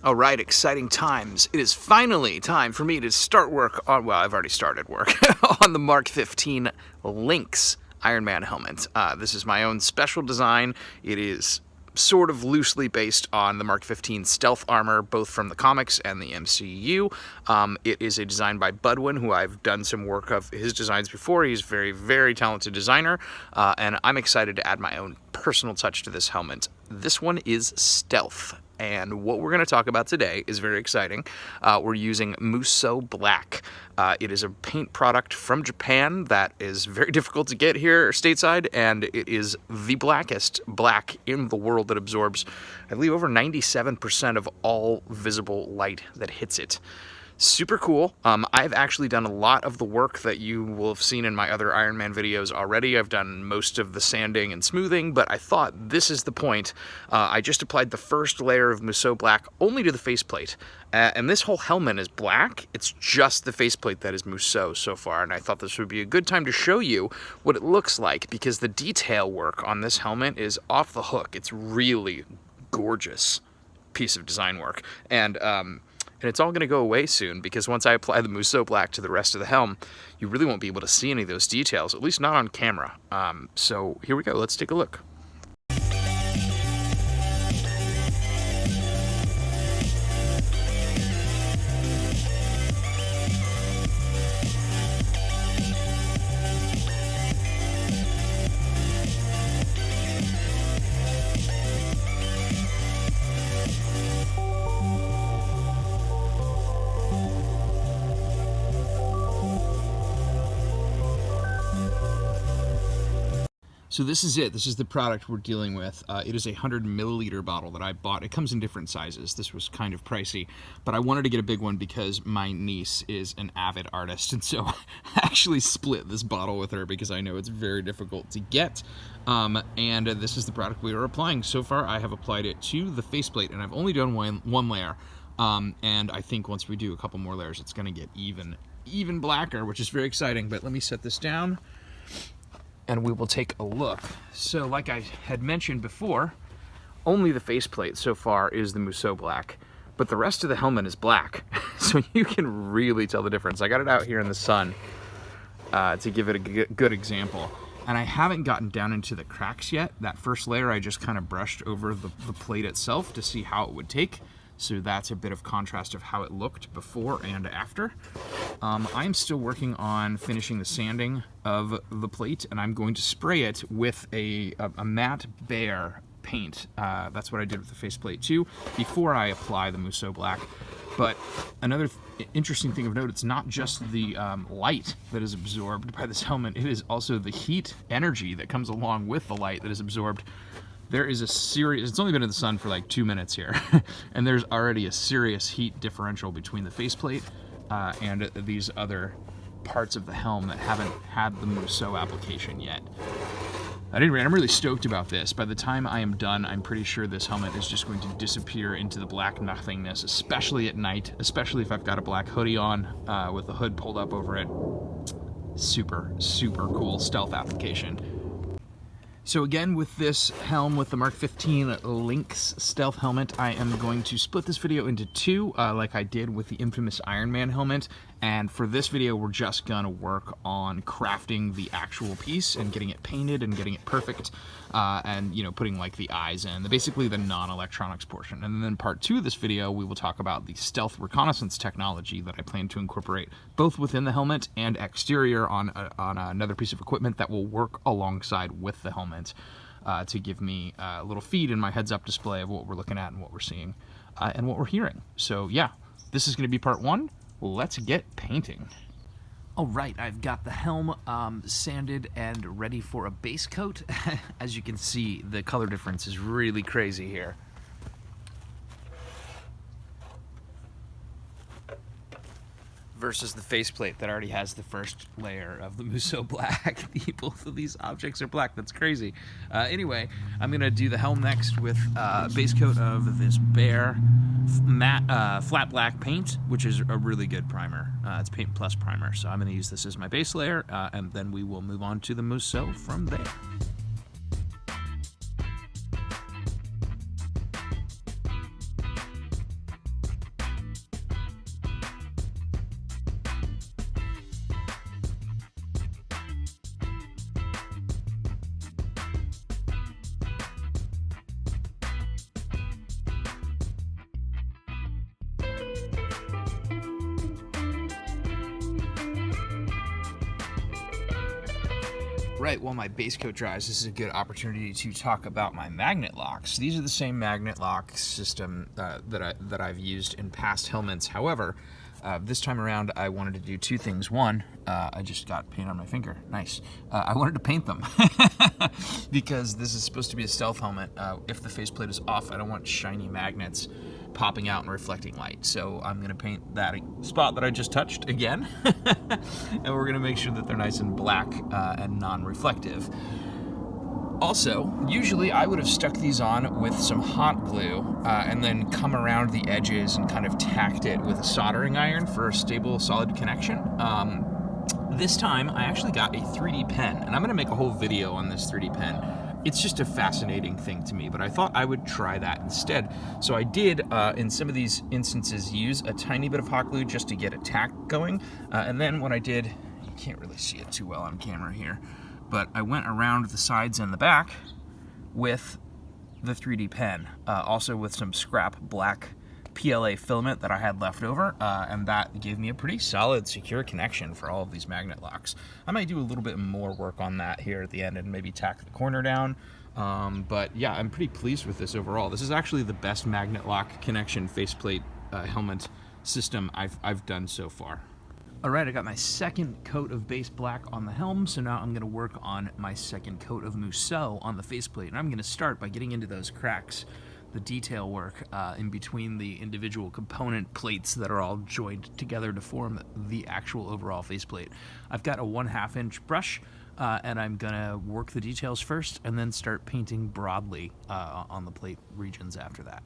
All right, exciting times. It is finally time for me to start work on, well, I've already started work, on the Mk15 Lynx Iron Man helmet. This is my own special design. It is sort of loosely based on the Mk15 stealth armor, both from the comics and the MCU. It is a design by Budwin, who I've done some work of his designs before. He's a very, very talented designer, and I'm excited to add my own personal touch to this helmet. This one is stealth. And what we're going to talk about today is very exciting. We're using Musso Black. It is a paint product from Japan that is very difficult to get here stateside, and it is the blackest black in the world that absorbs, I believe, over 97% of all visible light that hits it. Super cool. I've actually done a lot of the work that you will have seen in my other Iron Man videos already. I've done most of the sanding and smoothing, but I thought this is the point. I just applied the first layer of Musso Black only to the faceplate. And this whole helmet is black. It's just the faceplate that is Musso so far, and I thought this would be a good time to show you what it looks like, because the detail work on this helmet is off the hook. It's really gorgeous piece of design work. And it's all going to go away soon, because once I apply the Musso Black to the rest of the helm, you really won't be able to see any of those details, at least not on camera. So here we go, let's take a look. So this is it. This is the product we're dealing with. It is a 100 milliliter bottle that I bought. It comes in different sizes. This was kind of pricey, but I wanted to get a big one because my niece is an avid artist, and so I actually split this bottle with her because I know it's very difficult to get. And this is the product we are applying. So far, I have applied it to the faceplate, and I've only done one layer. And I think once we do a couple more layers, it's going to get even blacker, which is very exciting. But let me set this down, and we will take a look. So like I had mentioned before, only the faceplate so far is the Musso Black, but the rest of the helmet is black. So you can really tell the difference. I got it out here in the sun to give it a good example. And I haven't gotten down into the cracks yet. That first layer I just kind of brushed over the plate itself to see how it would take. So that's a bit of contrast of how it looked before and after. I'm still working on finishing the sanding of the plate, and I'm going to spray it with a matte bare paint. That's what I did with the faceplate too, before I apply the Musso Black. But another interesting thing of note, it's not just the light that is absorbed by this helmet, it is also the heat energy that comes along with the light that is absorbed. There is a serious, it's only been in the sun for like 2 minutes here, and there's already a serious heat differential between the faceplate and these other parts of the helm that haven't had the Musso application yet. At any rate, I'm really stoked about this. By the time I am done, I'm pretty sure this helmet is just going to disappear into the black nothingness, especially at night, especially if I've got a black hoodie on with the hood pulled up over it. Super, super cool stealth application. So again, with this helm, with the Mk15 Lynx stealth helmet, I am going to split this video into two, like I did with the infamous Iron Man helmet. And for this video, we're just gonna work on crafting the actual piece and getting it painted and getting it perfect, and putting like the eyes in, basically the non-electronics portion. And then part two of this video, we will talk about the stealth reconnaissance technology that I plan to incorporate both within the helmet and exterior on another piece of equipment that will work alongside with the helmet to give me a little feed in my heads-up display of what we're looking at and what we're seeing and what we're hearing. So yeah, this is going to be part one. Let's get painting. All right, I've got the helm sanded and ready for a base coat. As you can see, the color difference is really crazy here. Versus the faceplate that already has the first layer of the Musso Black. Both of these objects are black. That's crazy. Anyway, I'm gonna do the helm next with base coat of this bare matte flat black paint, which is a really good primer. It's Paint Plus primer, so I'm gonna use this as my base layer, and then we will move on to the Musso from there. Right, while my base coat dries, this is a good opportunity to talk about my magnet locks. These are the same magnet lock system that I've used in past helmets. However, this time around I wanted to do two things. One, I just got paint on my finger. Nice. I wanted to paint them because this is supposed to be a stealth helmet. If the faceplate is off, I don't want shiny magnets popping out and reflecting light. So I'm gonna paint that spot that I just touched again. And we're gonna make sure that they're nice and black and non-reflective. Also, usually I would have stuck these on with some hot glue and then come around the edges and kind of tacked it with a soldering iron for a stable, solid connection. This time I actually got a 3D pen, and I'm gonna make a whole video on this 3D pen. It's just a fascinating thing to me, but I thought I would try that instead. So I did, in some of these instances, use a tiny bit of hot glue just to get a tack going. And then what I did, you can't really see it too well on camera here, but I went around the sides and the back with the 3D pen, also with some scrap black PLA filament that I had left over, and that gave me a pretty solid, secure connection for all of these magnet locks. I might do a little bit more work on that here at the end and maybe tack the corner down, but yeah, I'm pretty pleased with this overall. This is actually the best magnet lock connection faceplate helmet system I've done so far. All right, I got my second coat of base black on the helm, so now I'm gonna work on my second coat of Museau on the faceplate, and I'm gonna start by getting into those cracks, the detail work in between the individual component plates that are all joined together to form the actual overall faceplate. I've got a 1/2 inch brush, and I'm gonna work the details first and then start painting broadly on the plate regions after that.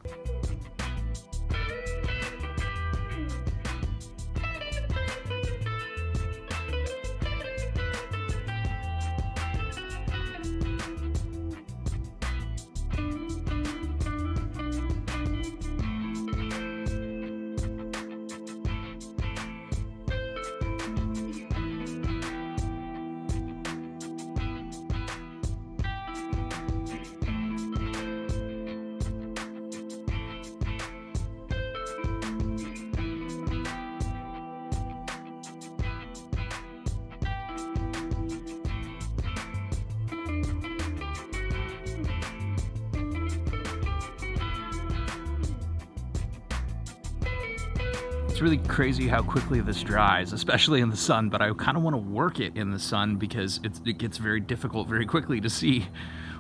It's really crazy how quickly this dries, especially in the sun, but I kind of want to work it in the sun because it gets very difficult very quickly to see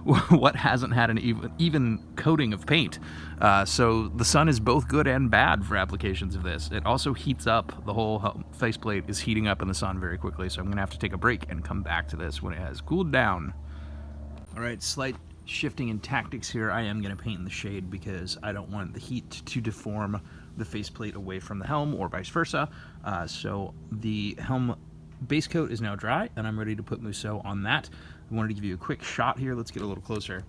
what hasn't had an even coating of paint. So the sun is both good and bad for applications of this. It also heats up. The whole faceplate is heating up in the sun very quickly, so I'm going to have to take a break and come back to this when it has cooled down. All right, slight shifting in tactics here. I am going to paint in the shade because I don't want the heat to deform the faceplate away from the helm or vice versa. So the helm base coat is now dry and I'm ready to put Museau on that. I wanted to give you a quick shot here. Let's get a little closer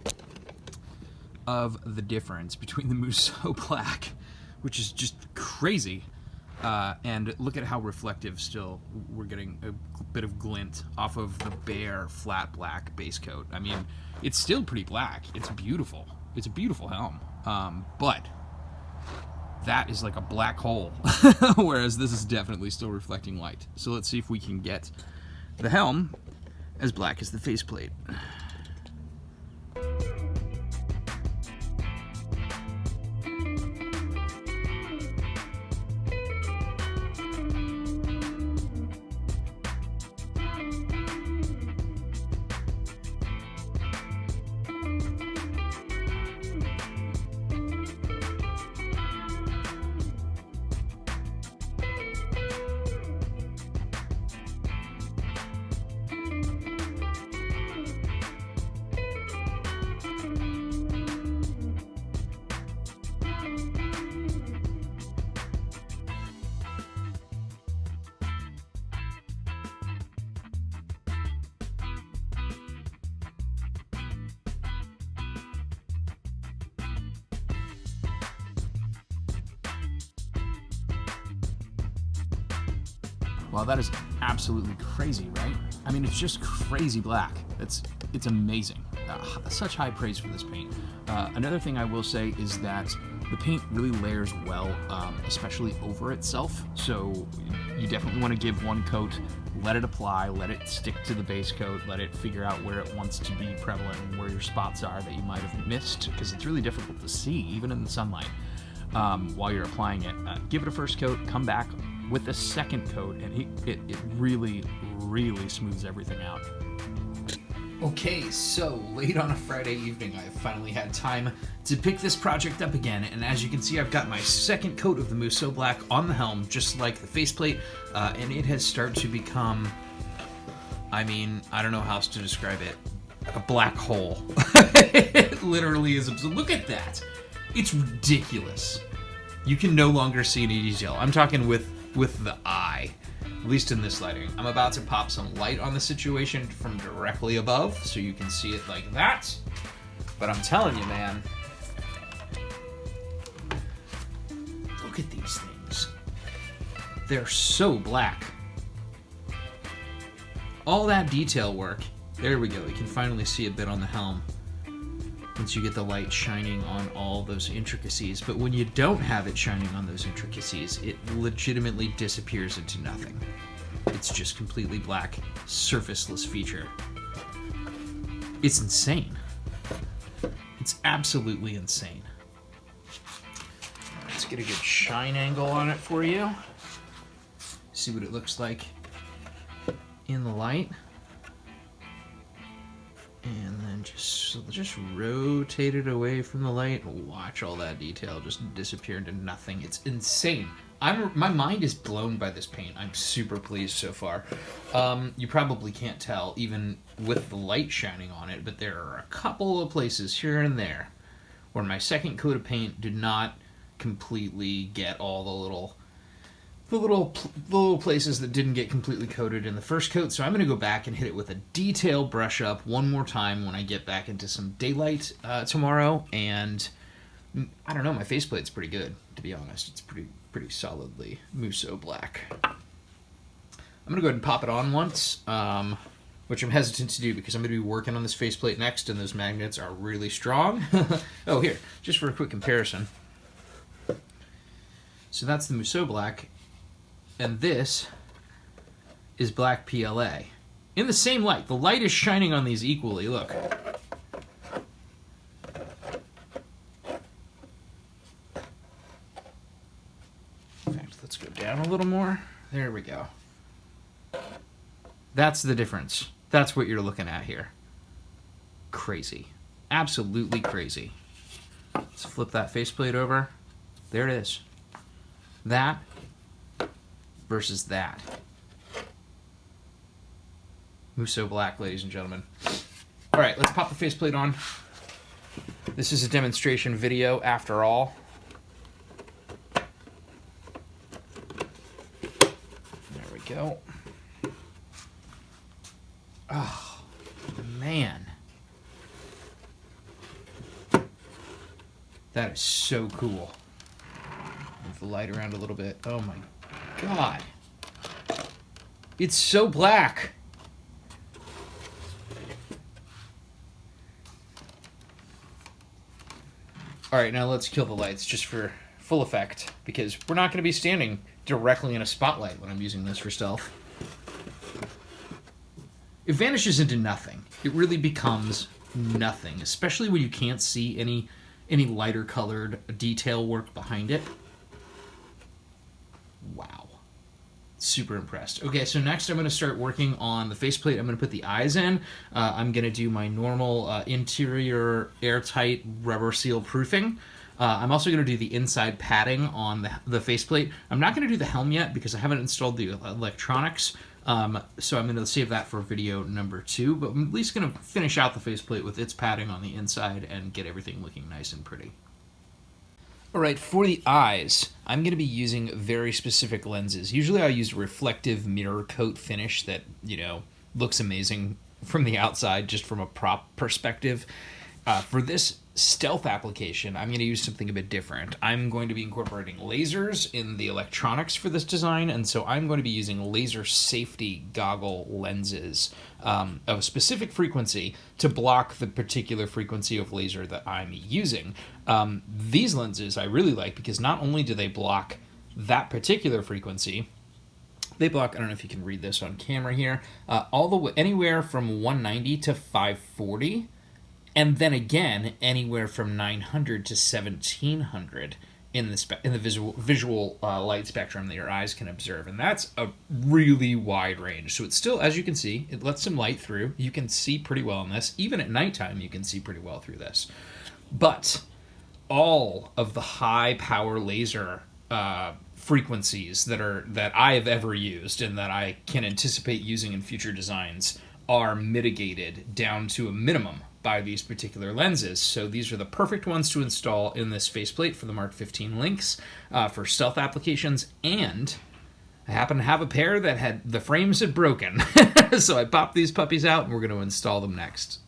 of the difference between the Museau black, which is just crazy, and look at how reflective still we're getting a bit of glint off of the bare flat black base coat. I mean, it's still pretty black. It's beautiful. It's a beautiful helm, but that is like a black hole, whereas this is definitely still reflecting light. So let's see if we can get the helm as black as the faceplate. Well, that is absolutely crazy, right? I mean, it's just crazy black. It's amazing. Such high praise for this paint. Another thing I will say is that The paint really layers well, especially over itself, so you definitely want to give one coat, let it apply, let it stick to the base coat, let it figure out where it wants to be prevalent and where your spots are that you might have missed, because it's really difficult to see, even in the sunlight, while you're applying it. Give it a first coat, come back with a second coat, and it really, really smooths everything out. Okay, so late on a Friday evening, I've finally had time to pick this project up again, and as you can see, I've got my second coat of the Musso Black on the helm, just like the faceplate, and it has started to become, I mean, I don't know how else to describe it, a black hole. It literally is. Look at that. It's ridiculous. You can no longer see any detail. I'm talking with the eye. At least in this lighting. I'm about to pop some light on the situation from directly above, so you can see it like that. But I'm telling you, man, look at these things. They're so black. All that detail work. There we go. You can finally see a bit on the helm once you get the light shining on all those intricacies. But when you don't have it shining on those intricacies, it legitimately disappears into nothing. It's just completely black, surfaceless feature. It's insane. It's absolutely insane. Let's get a good shine angle on it for you. See what it looks like in the light. And then just rotate it away from the light and watch all that detail just disappear into nothing. It's insane. My mind is blown by this paint. I'm super pleased so far. You probably can't tell even with the light shining on it, but there are a couple of places here and there where my second coat of paint did not completely get all the little places that didn't get completely coated in the first coat. So I'm going to go back and hit it with a detail brush up one more time when I get back into some daylight tomorrow. And I don't know, my faceplate's pretty good, to be honest. It's pretty solidly Musso Black. I'm going to go ahead and pop it on once, which I'm hesitant to do because I'm going to be working on this faceplate next, and those magnets are really strong. Oh, here, just for a quick comparison. So that's the Musso Black, and this is black PLA. In the same light. The light is shining on these equally, look. In fact, let's go down a little more. There we go. That's the difference. That's what you're looking at here. Crazy. Absolutely crazy. Let's flip that faceplate over. There it is. That versus that. Musso Black, ladies and gentlemen. All right, let's pop the faceplate on. This is a demonstration video after all. There we go. Oh, man. That is so cool. Move the light around a little bit. Oh my God. It's so black. All right, now let's kill the lights just for full effect, because we're not going to be standing directly in a spotlight when I'm using this for stealth. It vanishes into nothing. It really becomes nothing, especially when you can't see any lighter colored detail work behind it. Wow. Super impressed. Okay, so next I'm going to start working on the faceplate. I'm going to put the eyes in. I'm going to do my normal interior airtight rubber seal proofing. I'm also going to do the inside padding on the faceplate. I'm not going to do the helm yet because I haven't installed the electronics. So I'm going to save that for video number 2, but I'm at least going to finish out the faceplate with its padding on the inside and get everything looking nice and pretty. Alright, for the eyes, I'm going to be using very specific lenses. Usually I use a reflective mirror coat finish that, you know, looks amazing from the outside, just from a prop perspective. For this stealth application, I'm going to use something a bit different. I'm going to be incorporating lasers in the electronics for this design, and so I'm going to be using laser safety goggle lenses of a specific frequency to block the particular frequency of laser that I'm using. These lenses I really like because not only do they block that particular frequency, they block, I don't know if you can read this on camera here, all the way anywhere from 190 to 540. And then again, anywhere from 900 to 1700 in the visual light spectrum that your eyes can observe. And that's a really wide range. So it's still, as you can see, it lets some light through. You can see pretty well in this. Even at nighttime, you can see pretty well through this. But all of the high power laser frequencies that I have ever used and that I can anticipate using in future designs are mitigated down to a minimum by these particular lenses. So these are the perfect ones to install in this faceplate for the Mk15 Lynx for stealth applications. And I happen to have a pair that had the frames had broken. So I popped these puppies out and we're going to install them next.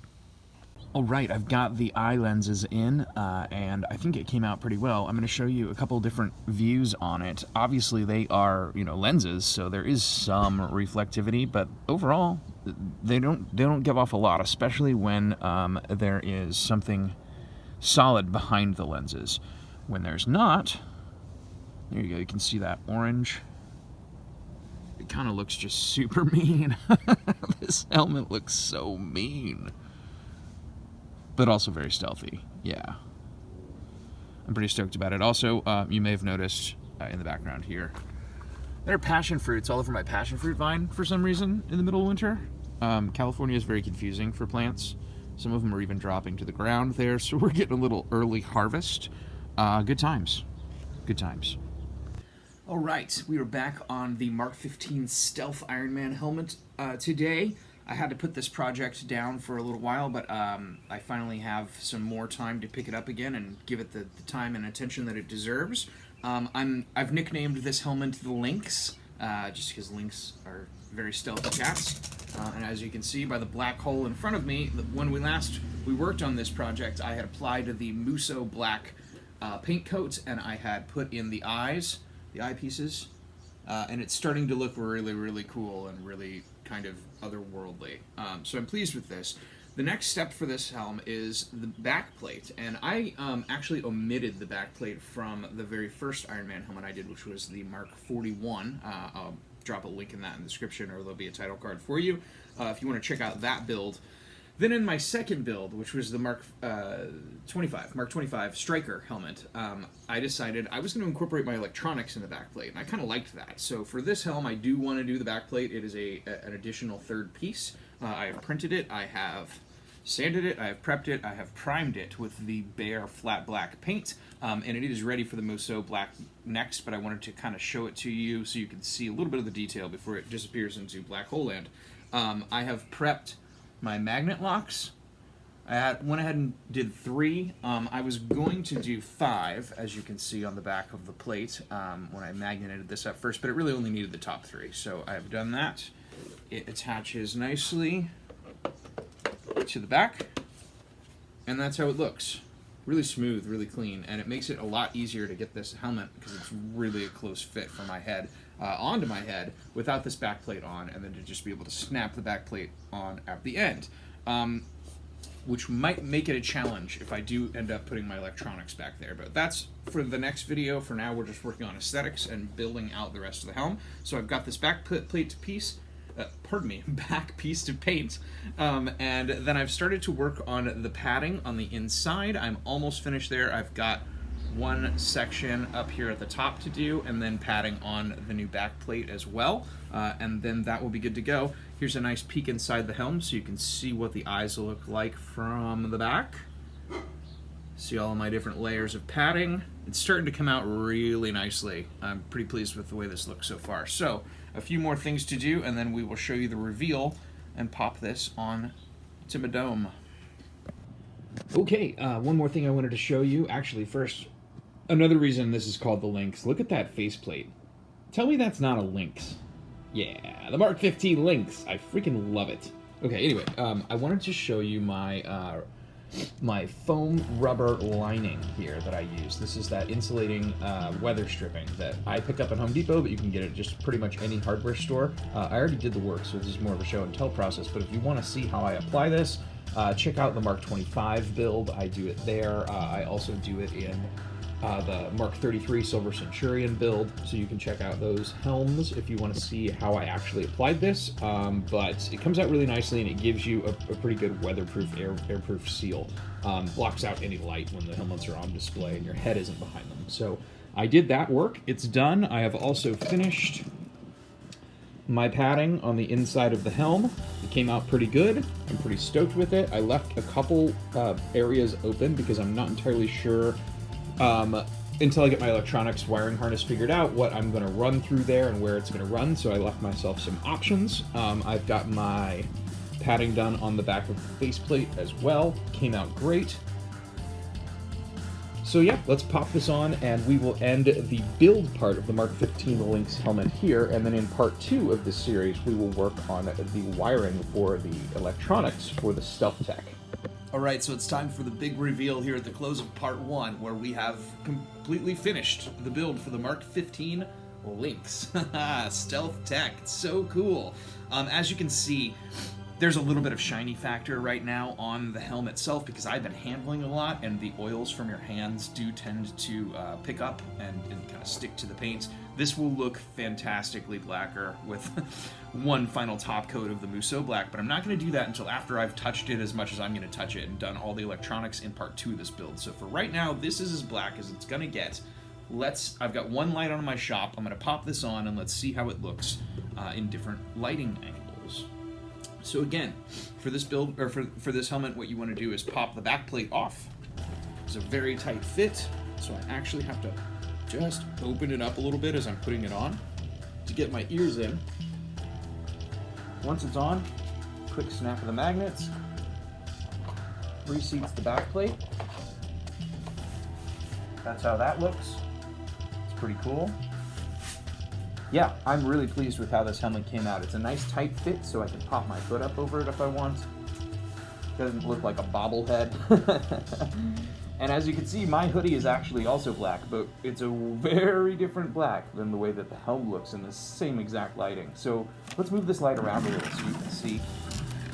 All right, I've got the eye lenses in, and I think it came out pretty well. I'm going to show you a couple different views on it. Obviously, they are, lenses, so there is some reflectivity, but overall, they don't give off a lot, especially when there is something solid behind the lenses. When there's not, there you go. You can see that orange. It kind of looks just super mean. This helmet looks so mean. But also very stealthy, yeah. I'm pretty stoked about it. Also, you may have noticed in the background here, there are passion fruits all over my passion fruit vine for some reason in the middle of winter. California is very confusing for plants. Some of them are even dropping to the ground there, so we're getting a little early harvest. Good times, good times. All right, we are back on the Mk15 Stealth Ironman helmet today. I had to put this project down for a little while, but I finally have some more time to pick it up again and give it the time and attention that it deserves. I've nicknamed this helmet the Lynx, just because Lynx are very stealthy cats. And as you can see by the black hole in front of me, when we worked on this project, I had applied the Musso black paint coat, and I had put in the eyes, the eyepieces, and it's starting to look really, really cool and really kind of otherworldly. So I'm pleased with this. The next step for this helm is the back plate, and I actually omitted the back plate from the very first Ironman helmet I did, which was the Mk41. I'll drop a link in that in the description, or there'll be a title card for you if you want to check out that build. Then in my second build, which was the Mk25 Striker helmet, I decided I was going to incorporate my electronics in the backplate, and I kind of liked that. So for this helm, I do want to do the backplate. It is an additional third piece. I have printed it, I have sanded it, I have prepped it, I have primed it with the bare flat black paint, and it is ready for the Musso black next, but I wanted to kind of show it to you so you can see a little bit of the detail before it disappears into black hole land. I have prepped my magnet locks. I went ahead and did 3. I was going to do 5, as you can see on the back of the plate, when I magneted this up first, but it really only needed the top 3. So I have done that. It attaches nicely to the back, and that's how it looks. Really smooth, really clean, and it makes it a lot easier to get this helmet because it's really a close fit for my head onto my head without this back plate on, and then to just be able to snap the back plate on at the end, which might make it a challenge if I do end up putting my electronics back there, but that's for the next video. For now, we're just working on aesthetics and building out the rest of the helm. So I've got this back plate piece, back piece to paint, and then I've started to work on the padding on the inside. I'm almost finished there. I've got one section up here at the top to do, and then padding on the new back plate as well, and then that will be good to go. Here's a nice peek inside the helm so you can see what the eyes look like from the back. See all of my different layers of padding. It's starting to come out really nicely. I'm pretty pleased with the way this looks so far. So a few more things to do, and then we will show you the reveal and pop this on to my dome. Okay, one more thing I wanted to show you. Actually, first, another reason this is called the Lynx. Look at that faceplate. Tell me that's not a Lynx. Yeah, the Mk15 Lynx. I freaking love it. Okay, anyway, I wanted to show you my my foam rubber lining here that I use. This is that insulating weather stripping that I pick up at Home Depot, but you can get it at just pretty much any hardware store. I already did the work, so this is more of a show and tell process, but if you want to see how I apply this, check out the Mark 25 build. I do it there. I also do it in the Mark 33 Silver Centurion build, so you can check out those helms if you want to see how I actually applied this. But it comes out really nicely, and it gives you a pretty good weatherproof, airproof seal. Blocks out any light when the helmets are on display and your head isn't behind them. So I did that work. It's done. I have also finished my padding on the inside of the helm. It came out pretty good. I'm pretty stoked with it. I left a couple areas open because I'm not entirely sure until I get my electronics wiring harness figured out what I'm going to run through there and where it's going to run, so I left myself some options. I've got my padding done on the back of the faceplate as well. Came out great. So yeah, let's pop this on and we will end the build part of the Mark 15 Lynx helmet here, and then in part 2 of this series we will work on the wiring for the electronics for the stealth tech. Alright, so it's time for the big reveal here at the close of part 1, where we have completely finished the build for the Mark 15 Lynx. Stealth tech, it's so cool. As you can see, there's a little bit of shiny factor right now on the helm itself because I've been handling a lot, and the oils from your hands do tend to pick up and kind of stick to the paint. This will look fantastically blacker with one final top coat of the Musso black, but I'm not going to do that until after I've touched it as much as I'm going to touch it and done all the electronics in part 2 of this build. So for right now, this is as black as it's going to get. I've got one light on in my shop. I'm going to pop this on and let's see how it looks in different lighting angles. So again, for this build, or for this helmet, what you want to do is pop the back plate off. It's a very tight fit, so I actually have to just open it up a little bit as I'm putting it on to get my ears in. Once it's on, quick snap of the magnets, reseats the back plate. That's how that looks. It's pretty cool. Yeah, I'm really pleased with how this helmet came out. It's a nice tight fit, so I can pop my foot up over it if I want. Doesn't look like a bobblehead. And as you can see, my hoodie is actually also black, but it's a very different black than the way that the helm looks in the same exact lighting. So let's move this light around a little so you can see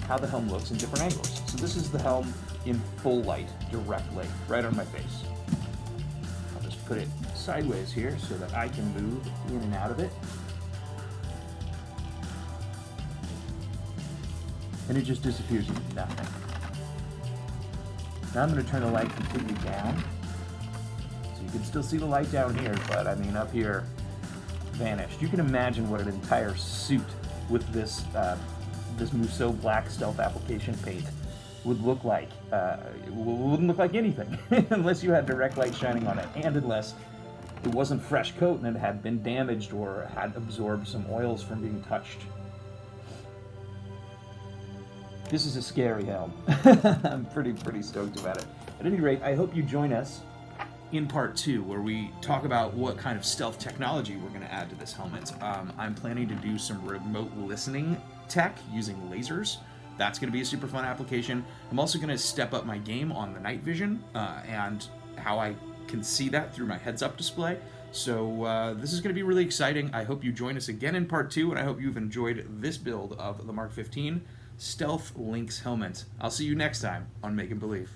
how the helm looks in different angles. So this is the helm in full light, directly, right on my face. I'll just put it sideways here so that I can move in and out of it. And it just disappears into nothing. Now I'm going to turn the light completely down. So you can still see the light down here, but I mean up here, vanished. You can imagine what an entire suit with this this Musso black stealth application paint would look like. It wouldn't look like anything unless you had direct light shining on it, and unless it wasn't fresh coat and it had been damaged or had absorbed some oils from being touched. This is a scary helm. I'm pretty stoked about it. At any rate, I hope you join us in part 2, where we talk about what kind of stealth technology we're going to add to this helmet. I'm planning to do some remote listening tech using lasers. That's going to be a super fun application. I'm also going to step up my game on the night vision and how I can see that through my heads-up display. So this is going to be really exciting. I hope you join us again in part 2, and I hope you've enjoyed this build of the Mark 15 Stealth Lynx helmet. I'll see you next time on Make and Believe.